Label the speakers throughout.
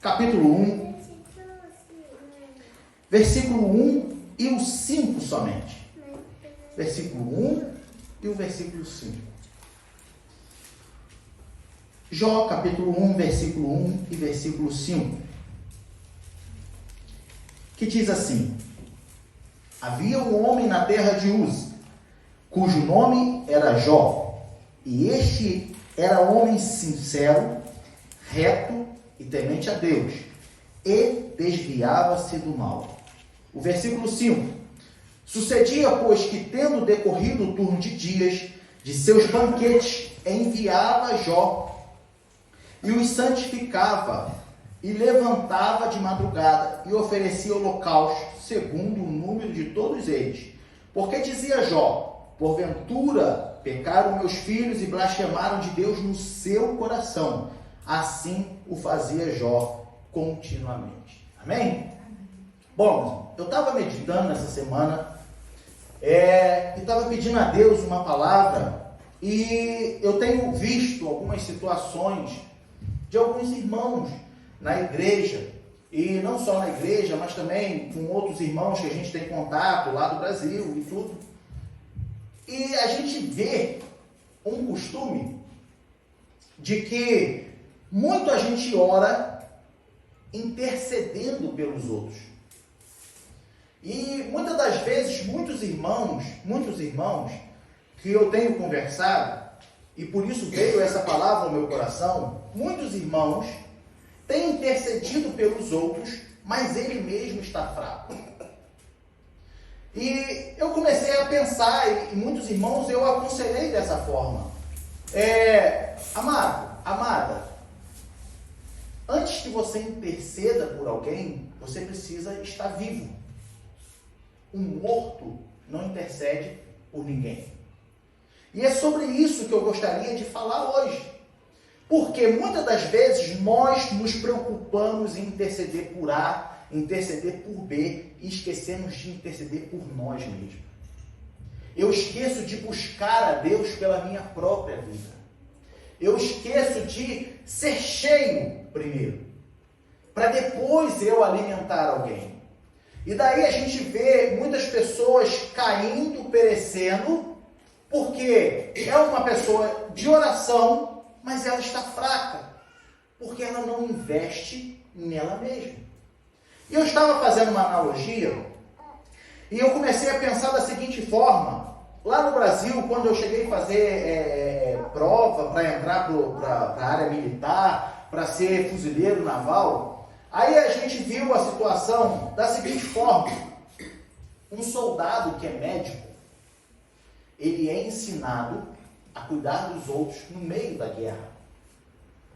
Speaker 1: capítulo 1, versículo 1 e o 5 somente. Versículo 1 e o versículo 5. Jó, capítulo 1, versículo 1 e versículo 5. Que diz assim: havia um homem na terra de Uz, cujo nome era Jó, e este era homem sincero, reto e temente a Deus, e desviava-se do mal. O versículo 5. Sucedia, pois, que tendo decorrido o turno de dias de seus banquetes, enviava Jó, e os santificava, e levantava de madrugada, e oferecia holocausto, segundo o número de todos eles. Porque dizia Jó: porventura pecaram meus filhos e blasfemaram de Deus no seu coração. Assim o fazia Jó continuamente. Amém? Bom, eu estava meditando nessa semana e estava pedindo a Deus uma palavra, e eu tenho visto algumas situações de alguns irmãos na igreja, e não só na igreja, mas também com outros irmãos que a gente tem contato lá do Brasil e tudo. E a gente vê um costume de que muito a gente ora intercedendo pelos outros. E muitas das vezes, muitos irmãos que eu tenho conversado, e por isso veio essa palavra ao meu coração, muitos irmãos têm intercedido pelos outros, mas ele mesmo está fraco. E eu comecei a pensar, e muitos irmãos eu aconselhei dessa forma. Amada, antes que você interceda por alguém, você precisa estar vivo. Um morto não intercede por ninguém. E é sobre isso que eu gostaria de falar hoje. Porque muitas das vezes nós nos preocupamos em interceder por A, interceder por B, e esquecemos de interceder por nós mesmos. Eu esqueço de buscar a Deus pela minha própria vida. Eu esqueço de ser cheio primeiro, para depois eu alimentar alguém. E daí a gente vê muitas pessoas caindo, perecendo, porque é uma pessoa de oração, mas ela está fraca, porque ela não investe nela mesma. E eu estava fazendo uma analogia, e eu comecei a pensar da seguinte forma: lá no Brasil, quando eu cheguei a fazer prova para entrar para a área militar, para ser fuzileiro naval, aí a gente viu a situação da seguinte forma: um soldado que é médico, ele é ensinado a cuidar dos outros no meio da guerra.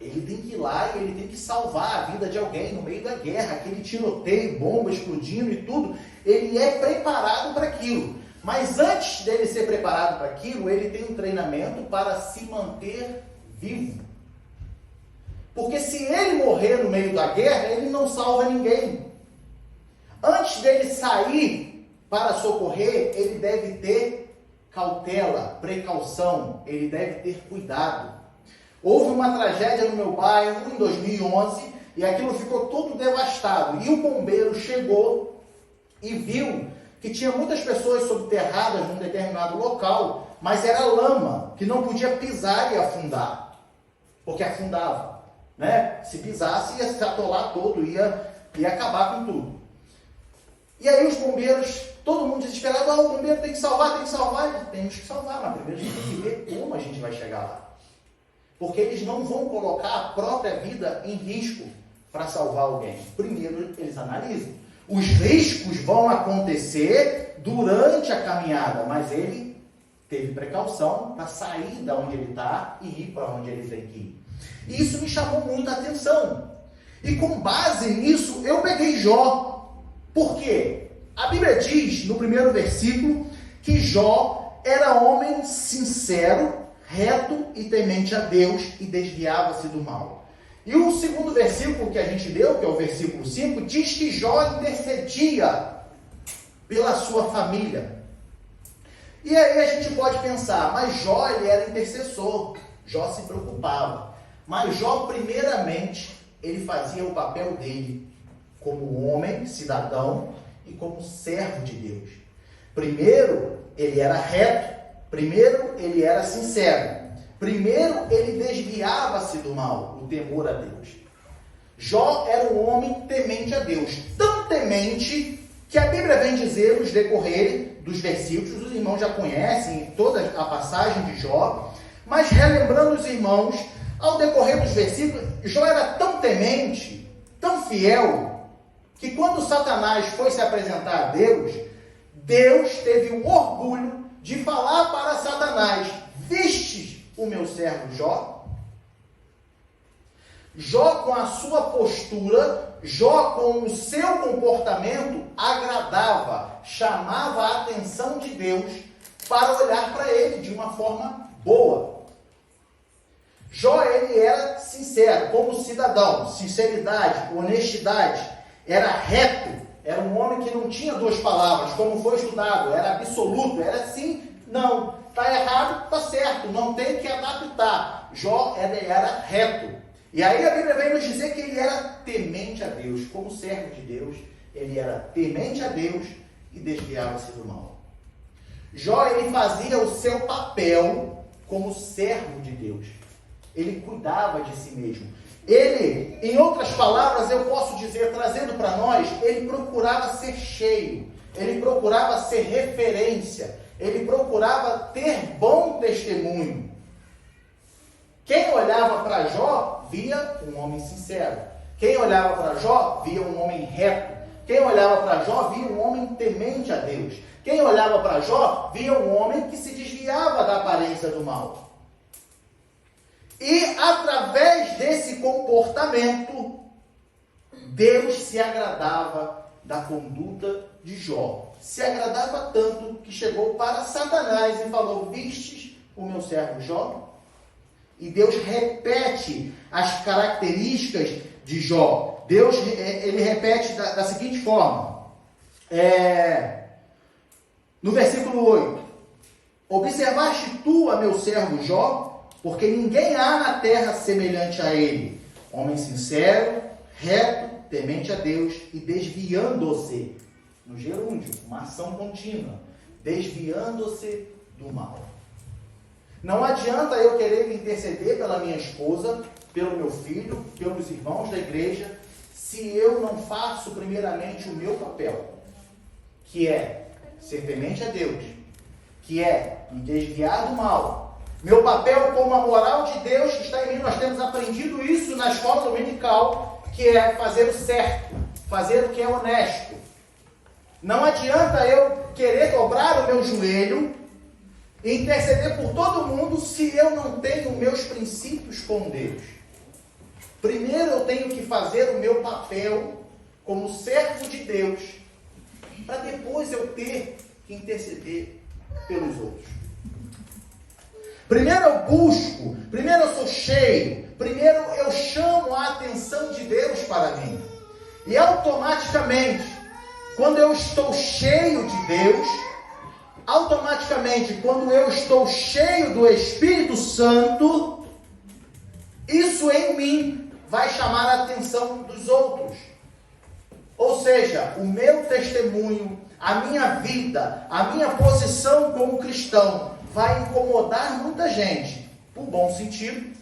Speaker 1: Ele tem que ir lá e ele tem que salvar a vida de alguém no meio da guerra, aquele tiroteio, bomba explodindo e tudo. Ele é preparado para aquilo. Mas antes dele ser preparado para aquilo, ele tem um treinamento para se manter vivo. Porque se ele morrer no meio da guerra, ele não salva ninguém. Antes dele sair para socorrer, ele deve ter cautela, precaução, ele deve ter cuidado. Houve uma tragédia no meu bairro em 2011 e aquilo ficou todo devastado. E o bombeiro chegou e viu que tinha muitas pessoas subterradas num determinado local, mas era lama, que não podia pisar e afundar, porque afundava, né? Se pisasse ia se atolar todo, ia acabar com tudo. E aí os bombeiros, todo mundo desesperado: o bombeiro tem que salvar. Temos que salvar, mas primeiro a gente tem que ver como a gente vai chegar lá. Porque eles não vão colocar a própria vida em risco para salvar alguém. Primeiro eles analisam. Os riscos vão acontecer durante a caminhada, mas ele teve precaução para sair da onde ele está e ir para onde ele tem que ir. E isso me chamou muita atenção. E com base nisso, eu peguei Jó. Por quê? A Bíblia diz, no primeiro versículo, que Jó era homem sincero, reto e temente a Deus, e desviava-se do mal. E o segundo versículo que a gente leu, que é o versículo 5, diz que Jó intercedia pela sua família. E aí a gente pode pensar: mas Jó, ele era intercessor, Jó se preocupava. Mas Jó, primeiramente, ele fazia o papel dele como homem, cidadão e como servo de Deus. Primeiro, ele era reto. Primeiro, ele era sincero. Primeiro, ele desviava-se do mal, o temor a Deus. Jó era um homem temente a Deus. Tão temente que a Bíblia vem dizer, nos decorrer dos versículos, os irmãos já conhecem toda a passagem de Jó, mas relembrando os irmãos, ao decorrer dos versículos, Jó era tão temente, tão fiel, que quando Satanás foi se apresentar a Deus, Deus teve o orgulho de falar para Satanás: vistes o meu servo Jó? Jó, com a sua postura, Jó, com o seu comportamento, agradava, chamava a atenção de Deus para olhar para ele de uma forma boa. Jó, ele era sincero, como cidadão, sinceridade, honestidade, era reto, era um homem que não tinha duas palavras, como foi estudado, era absoluto, era sim, não, está errado, está certo, não tem que adaptar. Jó, ele era reto. E aí a Bíblia vem nos dizer que ele era temente a Deus, como servo de Deus, ele era temente a Deus e desviava-se do mal. Jó, ele fazia o seu papel como servo de Deus. Ele cuidava de si mesmo. Ele, em outras palavras, eu posso dizer, trazendo para nós, ele procurava ser cheio, ele procurava ser referência, ele procurava ter bom testemunho. Quem olhava para Jó, via um homem sincero. Quem olhava para Jó, via um homem reto. Quem olhava para Jó, via um homem temente a Deus. Quem olhava para Jó, via um homem que se desviava da aparência do mal. E, através desse comportamento, Deus se agradava da conduta de Jó. Se agradava tanto que chegou para Satanás e falou: vistes o meu servo Jó? E Deus repete as características de Jó. Deus, ele repete da seguinte forma. No versículo 8. Observaste tu a meu servo Jó? Porque ninguém há na terra semelhante a ele. Homem sincero, reto, temente a Deus e desviando-se. No gerúndio, uma ação contínua. Desviando-se do mal. Não adianta eu querer interceder pela minha esposa, pelo meu filho, pelos irmãos da igreja, se eu não faço primeiramente o meu papel, que é ser temente a Deus, que é me desviar do mal. Meu papel como a moral de Deus que está em mim, nós temos aprendido isso na escola dominical, que é fazer o certo, fazer o que é honesto. Não adianta eu querer dobrar o meu joelho e interceder por todo mundo se eu não tenho meus princípios com Deus. Primeiro eu tenho que fazer o meu papel como servo de Deus, para depois eu ter que interceder pelos outros. Primeiro eu busco, primeiro eu sou cheio, primeiro eu chamo a atenção de Deus para mim. E automaticamente, quando eu estou cheio de Deus, automaticamente, quando eu estou cheio do Espírito Santo, isso em mim vai chamar a atenção dos outros. Ou seja, o meu testemunho, a minha vida, a minha posição como cristão vai incomodar muita gente, por bom sentido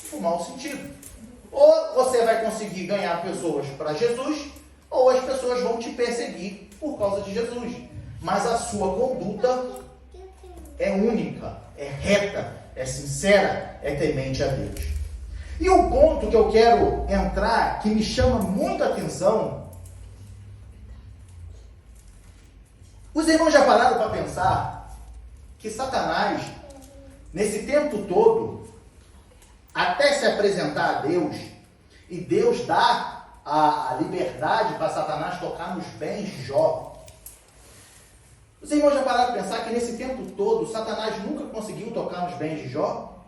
Speaker 1: e por mau sentido. Ou você vai conseguir ganhar pessoas para Jesus, ou as pessoas vão te perseguir por causa de Jesus. Mas a sua conduta é única, é reta, é sincera, é temente a Deus. E o ponto que eu quero entrar, que me chama muita atenção, os irmãos já pararam para pensar que Satanás, nesse tempo todo, até se apresentar a Deus, e Deus dá a liberdade para Satanás tocar nos bens de Jó. Os irmãos já pararam para pensar que nesse tempo todo, Satanás nunca conseguiu tocar nos bens de Jó?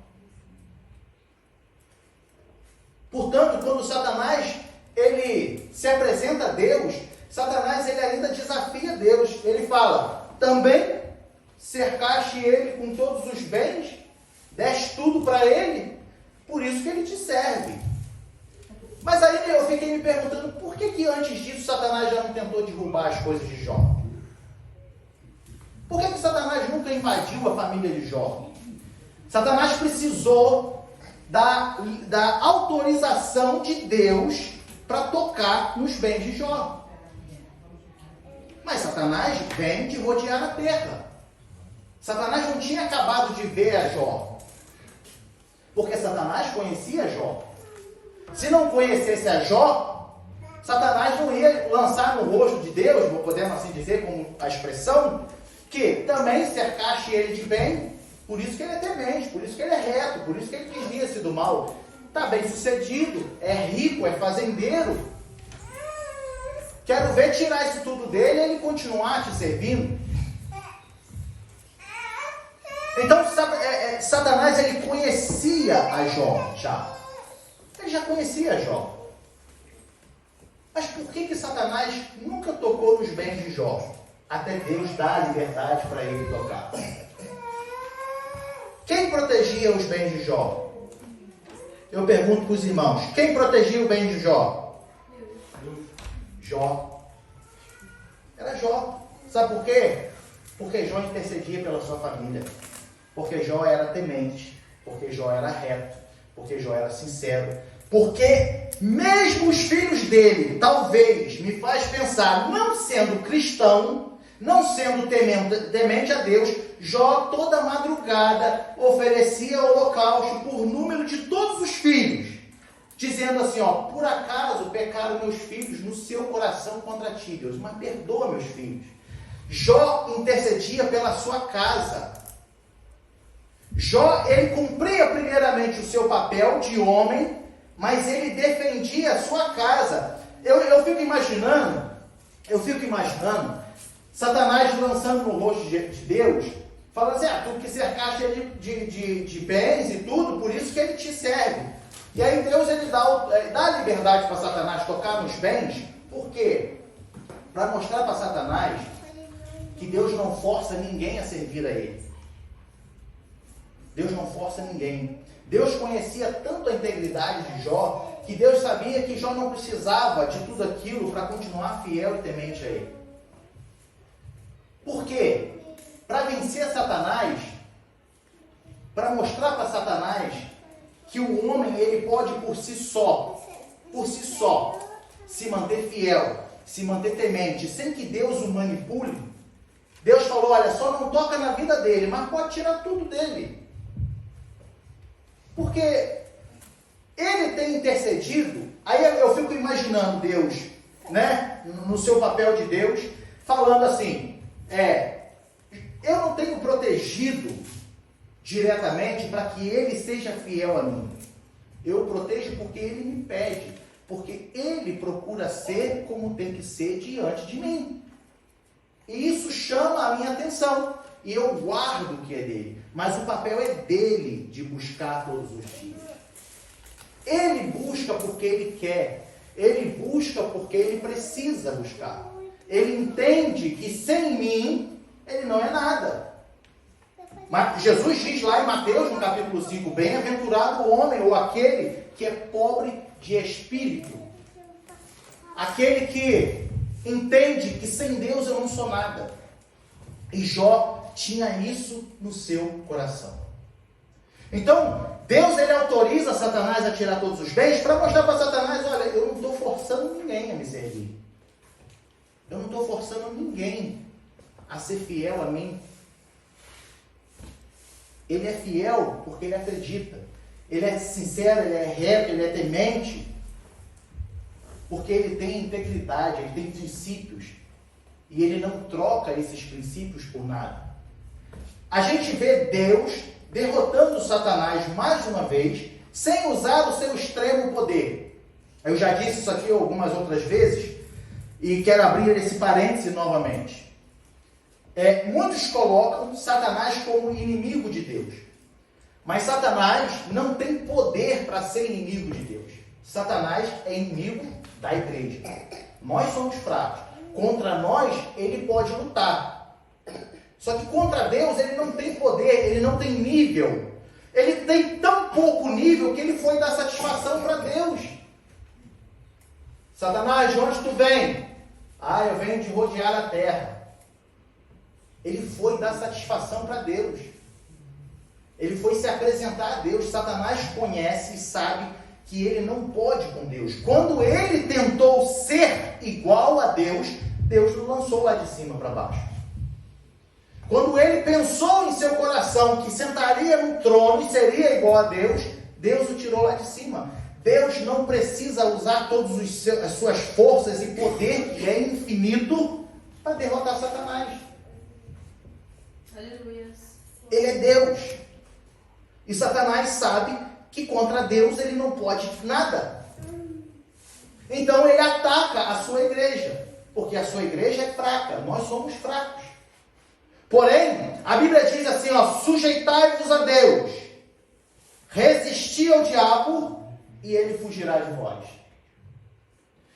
Speaker 1: Portanto, quando Satanás ele se apresenta a Deus, Satanás ele ainda desafia Deus. Ele fala: também cercaste ele com todos os bens, deste tudo para ele, por isso que ele te serve. Mas aí eu fiquei me perguntando, por que antes disso Satanás já não tentou derrubar as coisas de Jó? Por que Satanás nunca invadiu a família de Jó? Satanás precisou da autorização de Deus para tocar nos bens de Jó. Mas Satanás vem de rodear a terra. Satanás não tinha acabado de ver a Jó, porque Satanás conhecia Jó. Se não conhecesse a Jó, Satanás não ia lançar no rosto de Deus, podemos assim dizer, como a expressão, que também cercasse ele de bem. Por isso que ele é temente, por isso que ele é reto, por isso que ele desvia-se do mal. Está bem sucedido, é rico, é fazendeiro. Quero ver tirar isso tudo dele e ele continuar te servindo. Então, Satanás, ele conhecia a Jó já. Ele já conhecia a Jó. Mas por que Satanás nunca tocou nos bens de Jó? Até Deus dar a liberdade para ele tocar. Quem protegia os bens de Jó? Eu pergunto para os irmãos, quem protegia o bem de Jó? Jó. Era Jó. Sabe por quê? Porque Jó intercedia pela sua família. Porque Jó era temente. Porque Jó era reto. Porque Jó era sincero. Porque mesmo os filhos dele, talvez, me faz pensar, não sendo cristão, não sendo temente a Deus, Jó toda madrugada oferecia holocausto por número de todos os filhos, dizendo assim, por acaso pecaram meus filhos no seu coração contra ti, Deus, mas perdoa meus filhos. Jó intercedia pela sua casa. Jó, ele cumpria primeiramente o seu papel de homem, mas ele defendia a sua casa. Eu fico imaginando, Satanás lançando no rosto de Deus, falando assim, tu que cercaste ele de bens e tudo, por isso que ele te serve. E aí Deus, ele dá liberdade para Satanás tocar nos bens. Por quê? Para mostrar para Satanás que Deus não força ninguém a servir a ele. Deus não força ninguém. Deus conhecia tanto a integridade de Jó, que Deus sabia que Jó não precisava de tudo aquilo para continuar fiel e temente a ele. Por quê? Para vencer Satanás, para mostrar para Satanás que o homem, ele pode por si só, se manter fiel, se manter temente, sem que Deus o manipule. Deus falou, olha, só não toca na vida dele, mas pode tirar tudo dele. Porque ele tem intercedido, aí eu fico imaginando Deus, né, no seu papel de Deus, falando assim, eu não tenho protegido diretamente para que ele seja fiel a mim. Eu protejo porque ele me pede, porque ele procura ser como tem que ser diante de mim. E isso chama a minha atenção. E eu guardo o que é dele. Mas o papel é dele de buscar todos os dias. Ele busca porque ele quer. Ele busca porque ele precisa buscar. Ele entende que sem mim, ele não é nada. Mas Jesus diz lá em Mateus, no capítulo 5, bem-aventurado o homem ou aquele que é pobre de espírito. Aquele que entende que sem Deus eu não sou nada. E Jó tinha isso no seu coração. Então, Deus, ele autoriza Satanás a tirar todos os bens para mostrar para Satanás, olha, eu não estou forçando ninguém a me servir. Eu não estou forçando ninguém a ser fiel a mim. Ele é fiel porque ele acredita. Ele é sincero, ele é reto, ele é temente. Porque ele tem integridade, ele tem princípios. E ele não troca esses princípios por nada. A gente vê Deus derrotando Satanás mais uma vez, sem usar o seu extremo poder. Eu já disse isso aqui algumas outras vezes, e quero abrir esse parêntese novamente. Muitos colocam Satanás como inimigo de Deus. Mas Satanás não tem poder para ser inimigo de Deus. Satanás é inimigo da igreja. Nós somos fracos. Contra nós, ele pode lutar. Só que contra Deus, ele não tem poder, ele não tem nível. Ele tem tão pouco nível que ele foi dar satisfação para Deus. Satanás, de onde tu vem? Ah, eu venho de rodear a terra. Ele foi dar satisfação para Deus. Ele foi se apresentar a Deus. Satanás conhece e sabe que ele não pode com Deus. Quando ele tentou ser igual a Deus, Deus o lançou lá de cima para baixo. Quando ele pensou em seu coração que sentaria no trono e seria igual a Deus, Deus o tirou lá de cima. Deus não precisa usar todas as suas forças e poder, que é infinito, para derrotar Satanás.
Speaker 2: Aleluia.
Speaker 1: Ele é Deus. E Satanás sabe que contra Deus ele não pode nada. Então ele ataca a sua igreja, porque a sua igreja é fraca, nós somos fracos. Porém, a Bíblia diz assim, sujeitai-vos a Deus, resisti ao diabo e ele fugirá de vós.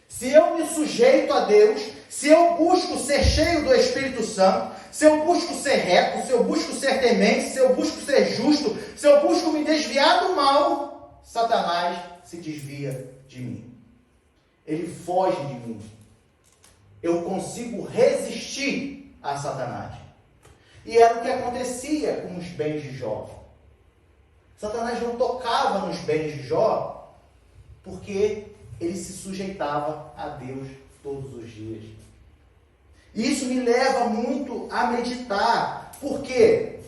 Speaker 1: Se eu me sujeito a Deus, se eu busco ser cheio do Espírito Santo, se eu busco ser reto, se eu busco ser temente, se eu busco ser justo, se eu busco me desviar do mal, Satanás se desvia de mim. Ele foge de mim. Eu consigo resistir a Satanás. E era o que acontecia com os bens de Jó. Satanás não tocava nos bens de Jó, porque ele se sujeitava a Deus todos os dias. E isso me leva muito a meditar, porque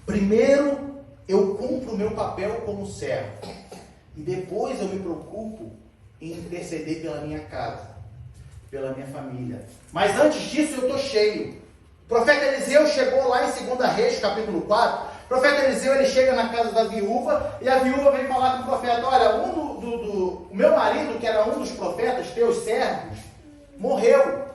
Speaker 1: primeiro eu cumpro o meu papel como servo, e depois eu me preocupo em interceder pela minha casa, pela minha família. Mas antes disso eu estou cheio. O profeta Eliseu chegou lá em 2 Reis, capítulo 4. O profeta Eliseu, ele chega na casa da viúva, e a viúva vem falar com o profeta, olha, o meu marido, que era um dos profetas, teus servos, morreu.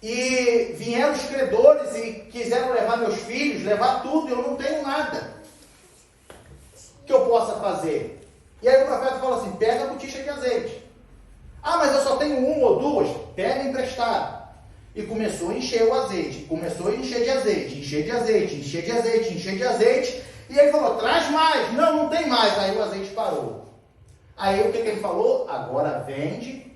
Speaker 1: E vieram os credores e quiseram levar meus filhos, levar tudo, e eu não tenho nada que eu possa fazer. E aí o profeta fala assim, pega a botija de azeite. Ah, mas eu só tenho uma ou duas, pega emprestado. E começou a encher o azeite, começou a encher de azeite, encher de azeite, encher de azeite, encher de azeite. E ele falou, traz mais. Não, não tem mais. Aí o azeite parou. Aí o que ele falou? Agora vende,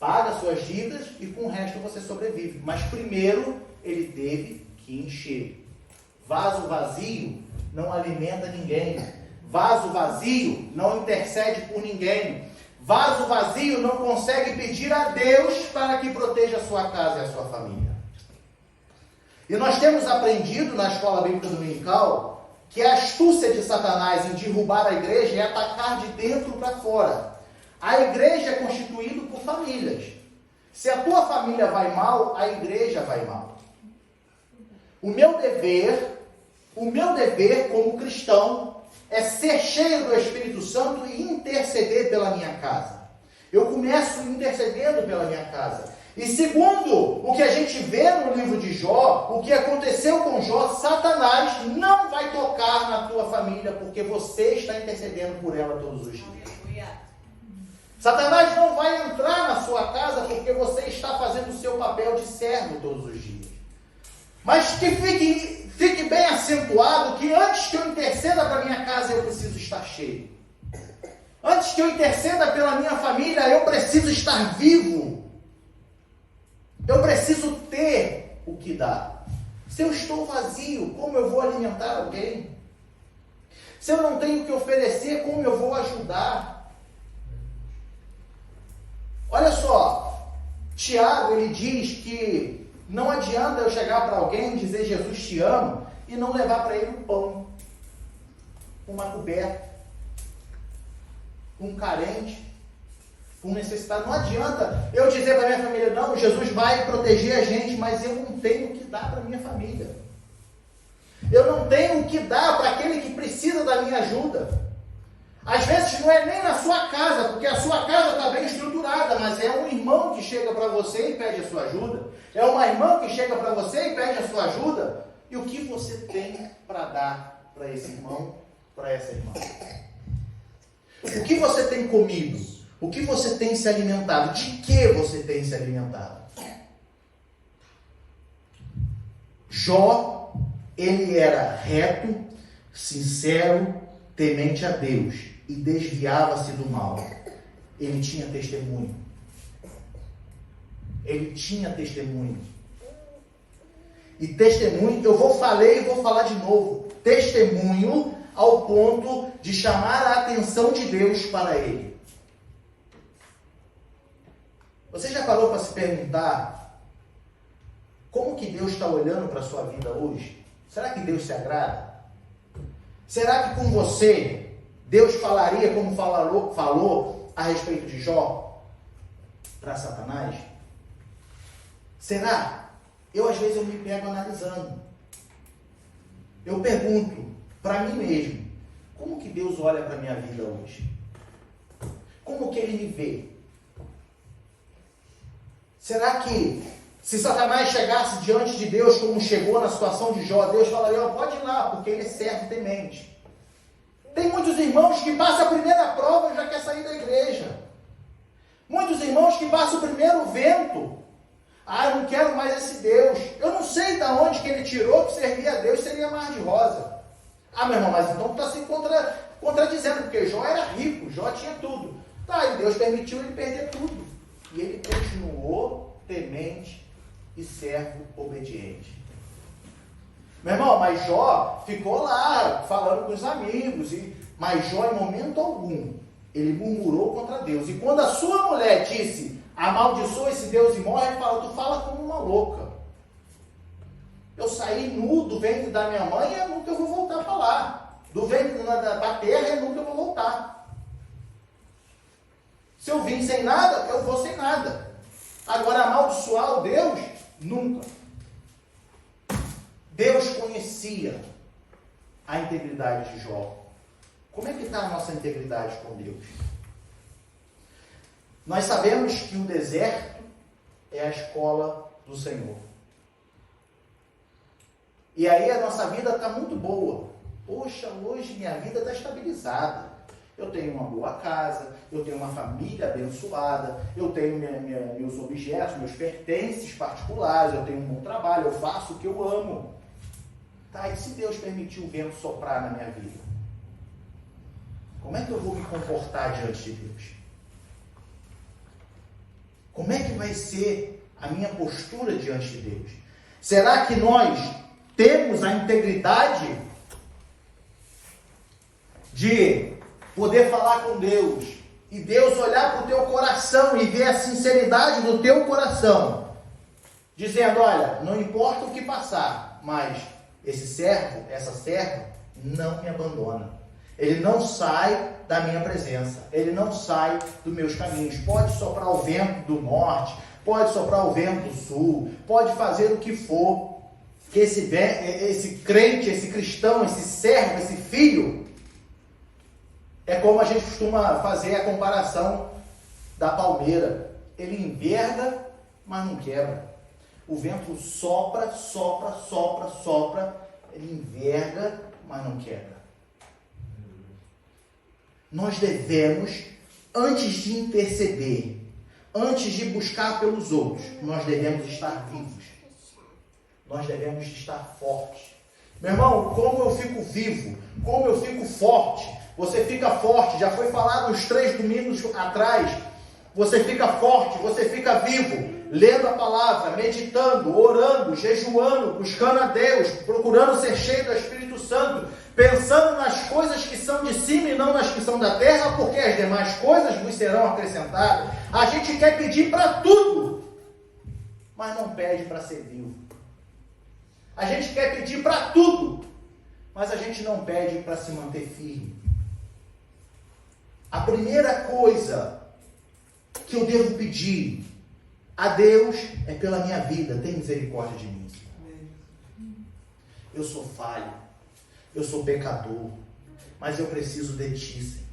Speaker 1: paga suas dívidas e com o resto você sobrevive. Mas primeiro ele teve que encher. Vaso vazio não alimenta ninguém. Vaso vazio não intercede por ninguém. Vaso vazio não consegue pedir a Deus para que proteja a sua casa e a sua família. E nós temos aprendido na escola bíblica dominical que a astúcia de Satanás em derrubar a igreja é atacar de dentro para fora. A igreja é constituída por famílias. Se a tua família vai mal, a igreja vai mal. O meu dever como cristão é ser cheio do Espírito Santo e interceder pela minha casa. Eu começo intercedendo pela minha casa. E segundo o que a gente vê no livro de Jó, o que aconteceu com Jó, Satanás não vai tocar na tua família, porque você está intercedendo por ela todos os dias. Satanás não vai entrar na sua casa, porque você está fazendo o seu papel de servo todos os dias. Mas que fique bem acentuado que antes que eu interceda para minha casa, eu preciso estar cheio. Antes que eu interceda pela minha família, eu preciso estar vivo. Eu preciso ter o que dar. Se eu estou vazio, como eu vou alimentar alguém? Se eu não tenho o que oferecer, como eu vou ajudar? Olha só, Tiago, ele diz que não adianta eu chegar para alguém e dizer Jesus te amo e não levar para ele um pão, uma coberta, um carente, um necessitado. Não adianta eu dizer para minha família, não, Jesus vai proteger a gente, mas eu não tenho o que dar para minha família. Eu não tenho o que dar para aquele que precisa da minha ajuda. Às vezes não é nem na sua casa, porque a sua casa está bem estruturada, mas é um irmão que chega para você e pede a sua ajuda. É uma irmã que chega para você e pede a sua ajuda. E o que você tem para dar para esse irmão, para essa irmã? O que você tem comido? O que você tem se alimentado? De que você tem se alimentado? Jó, ele era reto, sincero, temente a Deus e desviava-se do mal. Ele tinha testemunho. ele tinha testemunho. E testemunho, eu vou falar de novo. Testemunho ao ponto de chamar a atenção de Deus para ele. Você já parou para se perguntar como que Deus está olhando para a sua vida hoje? Será que Deus se agrada? Será que com você Deus falaria como falou a respeito de Jó para Satanás? Será? Às vezes eu me pego analisando. Eu pergunto para mim mesmo, como que Deus olha para a minha vida hoje? Como que Ele me vê? Será que se Satanás chegasse diante de Deus como chegou na situação de Jó, Deus falaria, pode ir lá, porque ele é servo temente. Tem muitos irmãos que passam a primeira prova e já quer sair da igreja. Muitos irmãos que passam o primeiro vento. Eu não quero mais esse Deus. Eu não sei de onde que ele tirou que servir a Deus seria mar de rosa. Meu irmão, mas então tu está se contradizendo, porque Jó era rico, Jó tinha tudo. E Deus permitiu ele perder tudo. E ele continuou temente e servo obediente. Meu irmão, mas Jó ficou lá falando com os amigos, mas Jó em momento algum, ele murmurou contra Deus. E quando a sua mulher disse, amaldiçoa esse Deus e morre, ele fala, tu fala como uma louca. Eu saí nu do ventre da minha mãe e é nunca eu vou voltar para lá. Do ventre da terra é nunca eu vou voltar. Se eu vim sem nada, eu vou sem nada. Agora, amaldiçoar o Deus, nunca. Deus conhecia a integridade de Jó. Como é que está a nossa integridade com Deus? Nós sabemos que o deserto é a escola do Senhor. E aí a nossa vida está muito boa. Poxa, hoje minha vida está estabilizada. Eu tenho uma boa casa, eu tenho uma família abençoada, eu tenho meus objetos, meus pertences particulares, eu tenho um bom trabalho, eu faço o que eu amo. E se Deus permitir o vento soprar na minha vida? Como é que eu vou me comportar diante de Deus? Como é que vai ser a minha postura diante de Deus? Será que nós temos a integridade de poder falar com Deus e Deus olhar para o teu coração e ver a sinceridade do teu coração, dizendo, olha, não importa o que passar, mas esse servo, essa serva, não me abandona. Ele não sai da minha presença. Ele não sai dos meus caminhos. Pode soprar o vento do norte, pode soprar o vento do sul, pode fazer o que for, que esse crente, esse cristão, esse servo, esse filho, é como a gente costuma fazer a comparação da palmeira. Ele enverga, mas não quebra. O vento sopra, sopra, sopra, sopra. Ele enverga, mas não quebra. Nós devemos, antes de interceder, antes de buscar pelos outros, nós devemos estar vivos. Nós devemos estar fortes. Meu irmão, como eu fico vivo, como eu fico forte. Você fica forte, já foi falado uns 3 domingos atrás. Você fica forte, você fica vivo, lendo a palavra, meditando, orando, jejuando, buscando a Deus, procurando ser cheio do Espírito Santo, pensando nas coisas que são de cima e não nas que são da terra, porque as demais coisas vos serão acrescentadas. A gente quer pedir para tudo, mas não pede para ser vivo. A gente quer pedir para tudo, mas a gente não pede para se manter firme. A primeira coisa que eu devo pedir a Deus é pela minha vida. Tem misericórdia de mim. Eu sou falho, eu sou pecador, mas eu preciso de Ti, Senhor.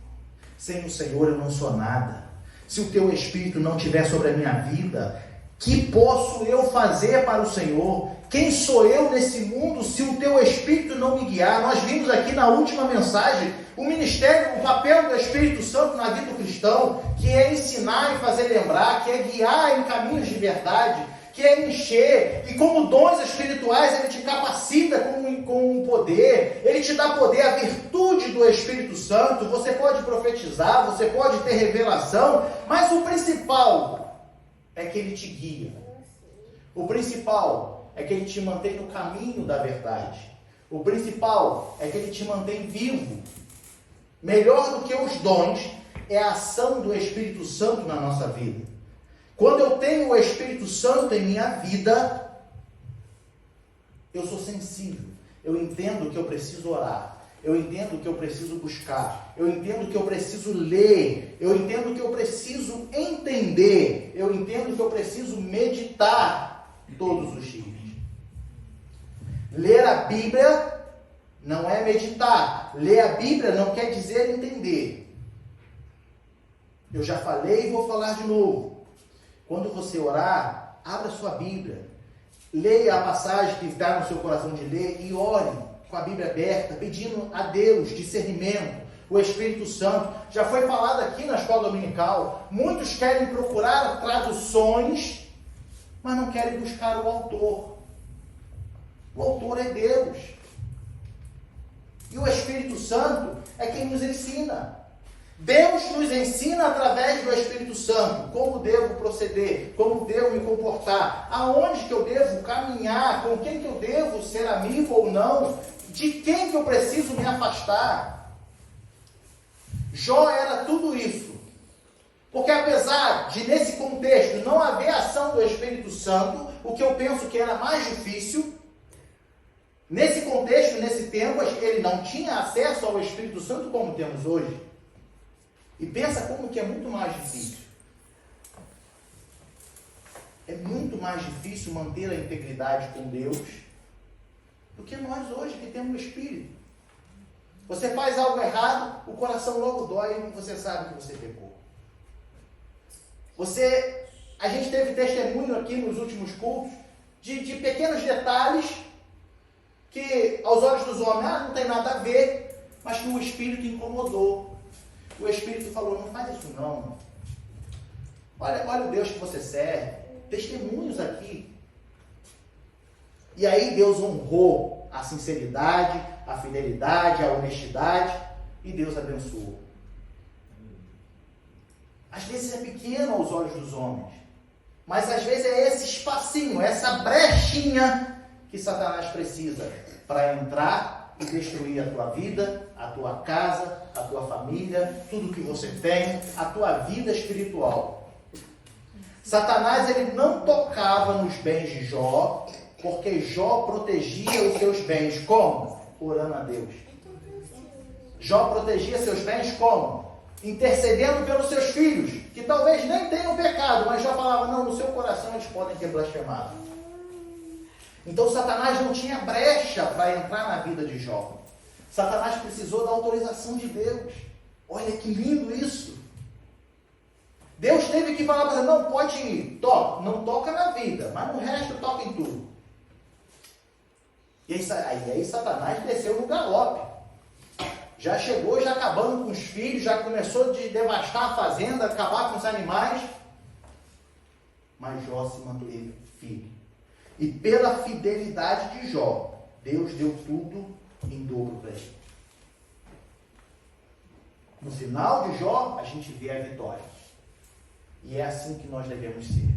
Speaker 1: Sem o Senhor eu não sou nada. Se o Teu Espírito não estiver sobre a minha vida, que posso eu fazer para o Senhor? Quem sou eu nesse mundo se o Teu Espírito não me guiar? Nós vimos aqui na última mensagem o ministério, o papel do Espírito Santo na vida do cristão, que é ensinar e fazer lembrar, que é guiar em caminhos de verdade, que é encher, e como dons espirituais ele te capacita com poder, ele te dá poder, a virtude do Espírito Santo. Você pode profetizar, você pode ter revelação, mas o principal é que Ele te guia. O principal é que Ele te mantém no caminho da verdade. O principal é que Ele te mantém vivo. Melhor do que os dons é a ação do Espírito Santo na nossa vida. Quando eu tenho o Espírito Santo em minha vida, eu sou sensível. Eu entendo que eu preciso orar. Eu entendo que eu preciso buscar. Eu entendo que eu preciso ler. Eu entendo que eu preciso entender. Eu entendo que eu preciso meditar todos os dias. Ler a Bíblia não é meditar. Ler a Bíblia não quer dizer entender. Eu já falei e vou falar de novo. Quando você orar, abra sua Bíblia. Leia a passagem que está no seu coração de ler e ore com a Bíblia aberta, pedindo a Deus discernimento, o Espírito Santo. Já foi falado aqui na escola dominical. Muitos querem procurar traduções, mas não querem buscar o autor. O autor é Deus. E o Espírito Santo é quem nos ensina. Deus nos ensina através do Espírito Santo como devo proceder, como devo me comportar, aonde que eu devo caminhar, com quem que eu devo ser amigo ou não, de quem que eu preciso me afastar. Jó era tudo isso. Porque apesar de nesse contexto não haver ação do Espírito Santo, o que eu penso que era mais difícil, nesse contexto, nesse tempo, ele não tinha acesso ao Espírito Santo como temos hoje. E pensa como que é muito mais difícil. É muito mais difícil manter a integridade com Deus do que nós hoje que temos o Espírito. Você faz algo errado, o coração logo dói e você sabe que você pecou. A gente teve testemunho aqui nos últimos cultos de pequenos detalhes que aos olhos dos homens não tem nada a ver, mas que o Espírito incomodou. O Espírito falou, não faz isso não. Olha o Deus que você serve. Testemunhos aqui. E aí Deus honrou a sinceridade, a fidelidade, a honestidade, e Deus abençoou. Às vezes é pequeno aos olhos dos homens, mas às vezes é esse espacinho, essa brechinha que Satanás precisa para entrar e destruir a tua vida, a tua casa, a tua família, tudo que você tem, a tua vida espiritual. Satanás, ele não tocava nos bens de Jó, porque Jó protegia os seus bens. Como? Orando a Deus. Jó protegia seus bens como? Intercedendo pelos seus filhos, que talvez nem tenham pecado, mas Jó falava, não, no seu coração eles podem ter blasfemado. Então Satanás não tinha brecha para entrar na vida de Jó. Satanás precisou da autorização de Deus. Olha que lindo isso. Deus teve que falar para ele, não, pode ir, toca, não toca na vida, mas no resto toca em tudo. E aí Satanás desceu no galope. Já chegou, já acabando com os filhos, já começou a devastar a fazenda, acabar com os animais. Mas Jó se manteve firme. E pela fidelidade de Jó, Deus deu tudo em dobro para ele. No final de Jó, a gente vê a vitória. E é assim que nós devemos ser.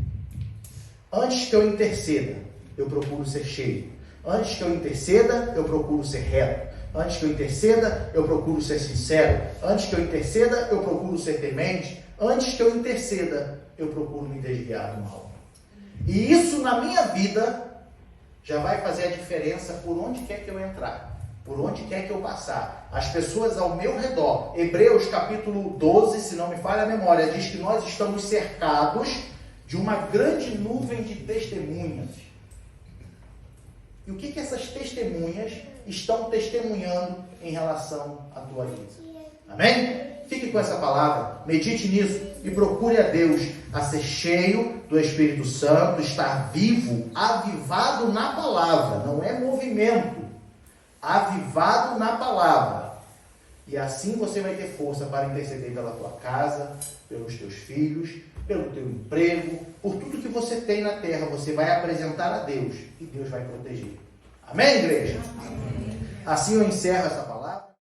Speaker 1: Antes que eu interceda, eu procuro ser cheio. Antes que eu interceda, eu procuro ser reto. Antes que eu interceda, eu procuro ser sincero. Antes que eu interceda, eu procuro ser temente. Antes que eu interceda, eu procuro me desviar do mal. E isso na minha vida já vai fazer a diferença por onde quer que eu entrar, por onde quer que eu passar. As pessoas ao meu redor. Hebreus capítulo 12, se não me falha a memória, diz que nós estamos cercados de uma grande nuvem de testemunhas. E o que essas testemunhas estão testemunhando em relação à tua vida? Amém? Fique com essa palavra, medite nisso e procure a Deus a ser cheio do Espírito Santo, estar vivo, avivado na palavra, não é movimento, avivado na palavra. E assim você vai ter força para interceder pela tua casa, pelos teus filhos, pelo teu emprego, por tudo que você tem na terra, você vai apresentar a Deus e Deus vai proteger. Amém, igreja? Amém. Assim eu encerro essa palavra.